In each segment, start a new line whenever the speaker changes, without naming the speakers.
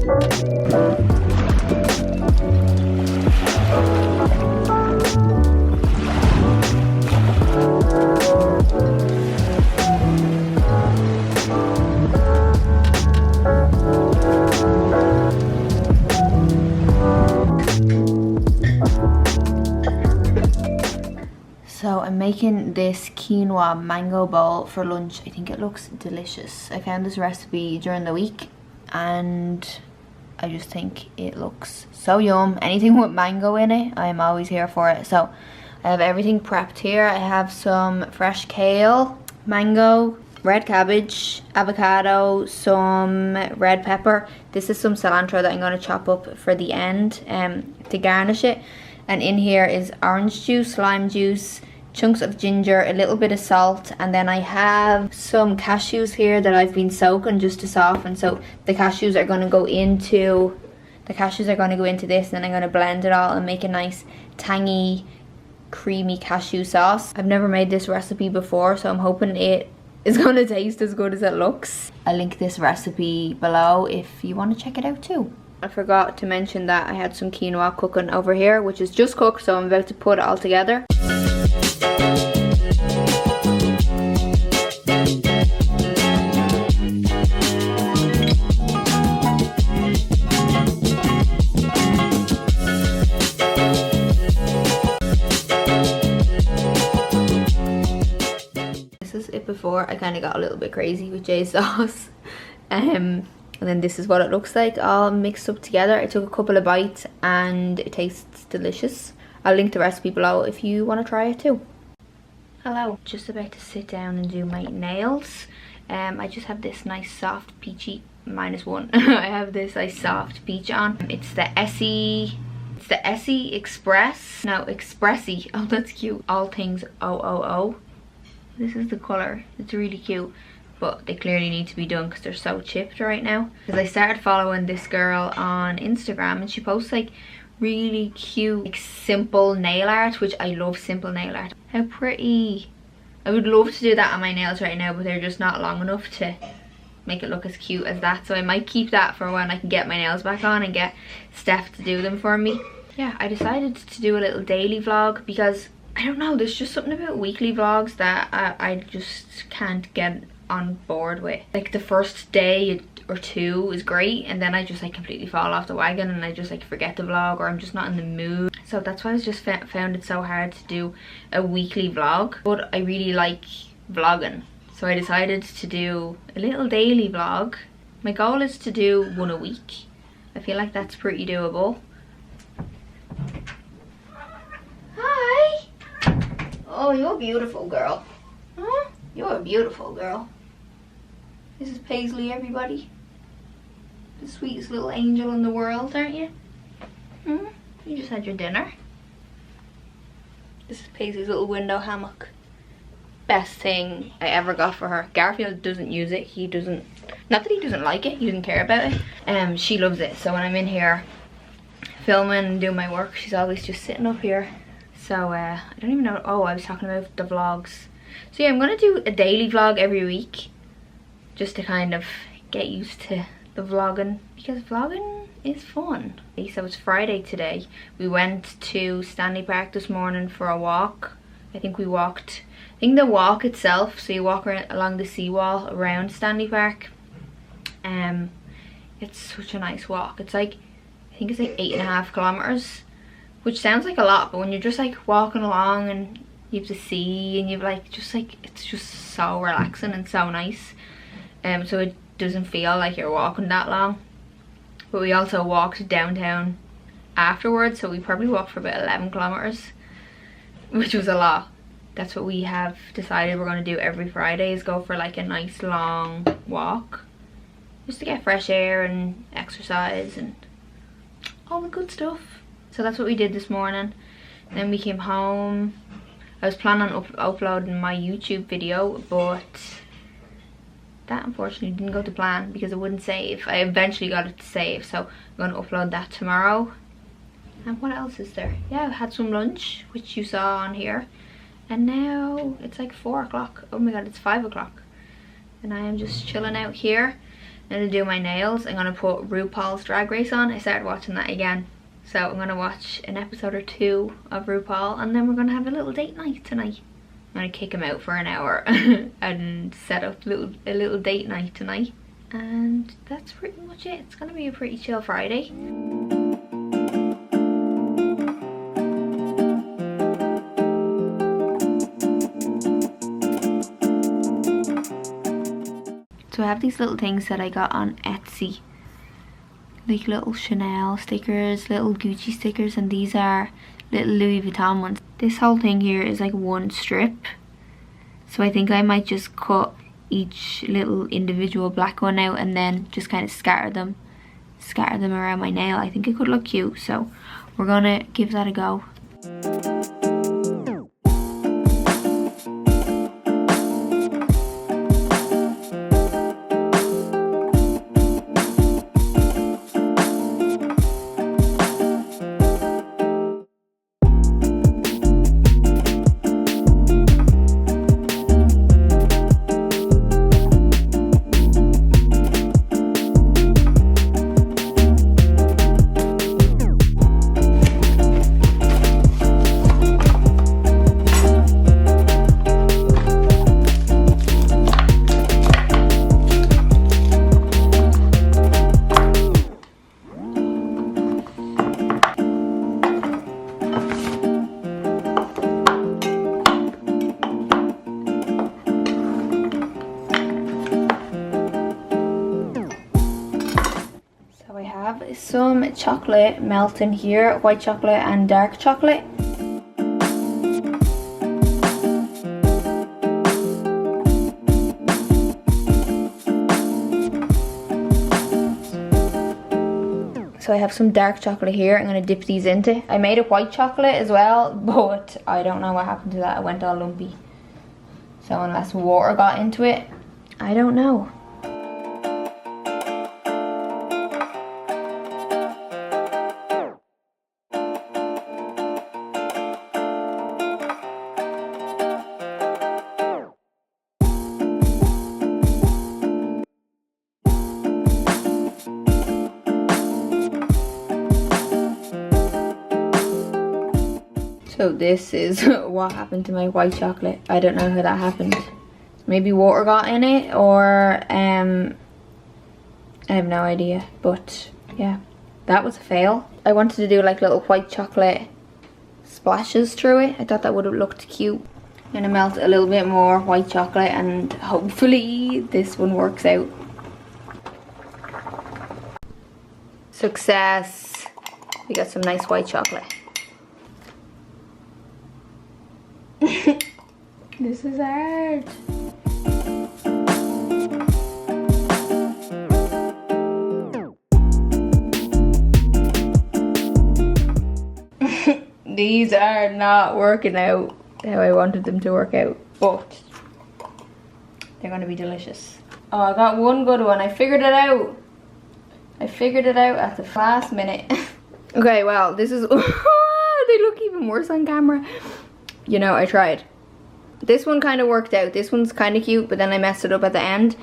So I'm making this quinoa mango bowl for lunch. I think it looks delicious. I found this recipe during the week and I just think it looks so yum. Anything with mango in it, I'm always here for it. So I have everything prepped here. I have some fresh kale, mango, red cabbage, avocado, some red pepper. This is some cilantro that I'm going to chop up for the end to garnish it. And in here is orange juice, lime juice, chunks of ginger, a little bit of salt, and then I have some cashews here that I've been soaking just to soften. So the cashews are going to go into this, and then I'm going to blend it all and make a nice tangy, creamy cashew sauce. I've never made this recipe before, so I'm hoping it is going to taste as good as it looks. I'll link this recipe below if you want to check it out too. I forgot to mention that I had some quinoa cooking over here, which is just cooked, so I'm about to put it all together. This is it before. I kind of got a little bit crazy with Jay's sauce. And then this is what it looks like, all mixed up together. I took a couple of bites and it tastes delicious. I'll link the recipe below if you want to try it too. Hello, just about to sit down and do my nails. I just have this nice soft peachy, -1. I have this nice soft peach on. It's the Essie Express. No, Expressy. Oh, that's cute. All things 000. This is the colour. It's really cute. But they clearly need to be done because they're so chipped right now. Because I started following this girl on Instagram and she posts like really cute, like, simple nail art, which I love simple nail art. How pretty. I would love to do that on my nails right now, but they're just not long enough to make it look as cute as that. So I might keep that for when I can get my nails back on and get Steph to do them for me. Yeah, I decided to do a little daily vlog because I don't know, there's just something about weekly vlogs that I just can't get on board with. Like the first day or two is great, and then I just like completely fall off the wagon and I just like forget the vlog, or I'm just not in the mood. So that's why I just found it so hard to do a weekly vlog, but I really like vlogging, so I decided to do a little daily vlog. My goal is to do one a week. I feel like that's pretty doable. Hi. Oh, you're a beautiful girl. Huh? You're a beautiful girl. This is Paisley, everybody. The sweetest little angel in the world, aren't you? Hmm? You just had your dinner. This is Paisley's little window hammock. Best thing I ever got for her. Garfield doesn't use it. He doesn't, not that he doesn't like it, he doesn't care about it. She loves it. So when I'm in here filming and doing my work, she's always just sitting up here. So I don't even know. Oh, I was talking about the vlogs. So yeah, I'm gonna do a daily vlog every week just to kind of get used to the vlogging, because vlogging is fun. So it's Friday today. We went to Stanley Park this morning for a walk. I think the walk itself, so you walk around along the seawall around Stanley Park. It's such a nice walk. It's like, I think it's like 8.5 kilometers, which sounds like a lot, but when you're just like walking along and you have the sea and you've like it's just so relaxing and so nice. So it doesn't feel like you're walking that long. But we also walked downtown afterwards, so we probably walked for about 11 kilometers, which was a lot. That's what we have decided we're going to do every Friday, is go for like a nice long walk just to get fresh air and exercise and all the good stuff. So that's what we did this morning. Then we came home. I was planning on uploading my YouTube video, but that unfortunately didn't go to plan because it wouldn't save. I eventually got it to save, so I'm going to upload that tomorrow. And what else is there? Yeah, I had some lunch, which you saw on here. And now it's like 4 o'clock. Oh my god, it's 5 o'clock. And I am just chilling out here gonna do my nails. I'm gonna put RuPaul's Drag Race on. I started watching that again. So I'm gonna watch an episode or 2 of RuPaul, and then we're gonna have a little date night tonight. I'm gonna kick him out for an hour and set up a little date night tonight. And that's pretty much it. It's gonna be a pretty chill Friday. So I have these little things that I got on Etsy. Like little Chanel stickers, little Gucci stickers, and these are little Louis Vuitton ones. This whole thing here is like one strip. So I think I might just cut each little individual black one out and then just kind of scatter them around my nail. I think it could look cute, so we're gonna give that a go. Some chocolate melting here, white chocolate and dark chocolate. So I have some dark chocolate here. I'm going to dip these into. I made a white chocolate as well, but I don't know what happened to that. It went all lumpy. So unless water got into it, I don't know. So this is what happened to my white chocolate. I don't know how that happened. Maybe water got in it, or I have no idea. But yeah, that was a fail. I wanted to do like little white chocolate splashes through it. I thought that would have looked cute. I'm gonna melt a little bit more white chocolate and hopefully this one works out. Success! We got some nice white chocolate. This is hard. These are not working out how I wanted them to work out, but they're going to be delicious. Oh, I got one good one. I figured it out. I figured it out at the last minute. Okay, well, this is... They look even worse on camera. You know, I tried. This one kind of worked out. This one's kind of cute, but then I messed it up at the end.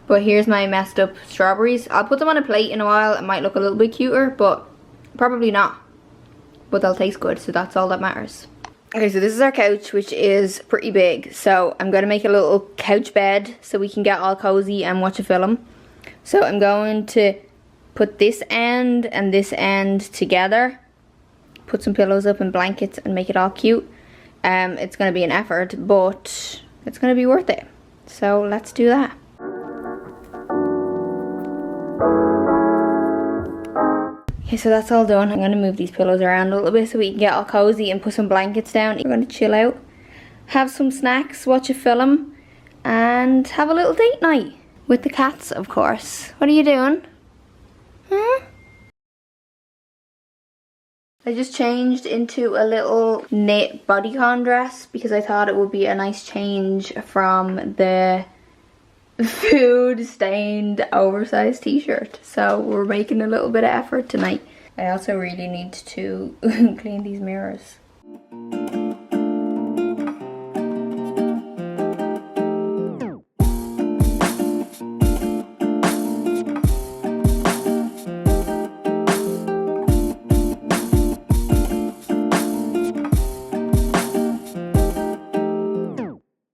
But here's my messed up strawberries. I'll put them on a plate in a while. It might look a little bit cuter, but probably not. But they'll taste good, so that's all that matters. Okay, so this is our couch, which is pretty big. So I'm going to make a little couch bed so we can get all cozy and watch a film. So I'm going to put this end and this end together. Put some pillows up and blankets and make it all cute. It's going to be an effort, but it's going to be worth it. So let's do that. Okay, so that's all done. I'm going to move these pillows around a little bit so we can get all cozy and put some blankets down. We're going to chill out, have some snacks, watch a film, and have a little date night. With the cats, of course. What are you doing? Huh? I just changed into a little knit bodycon dress because I thought it would be a nice change from the food stained oversized t-shirt. So we're making a little bit of effort tonight. I also really need to clean these mirrors.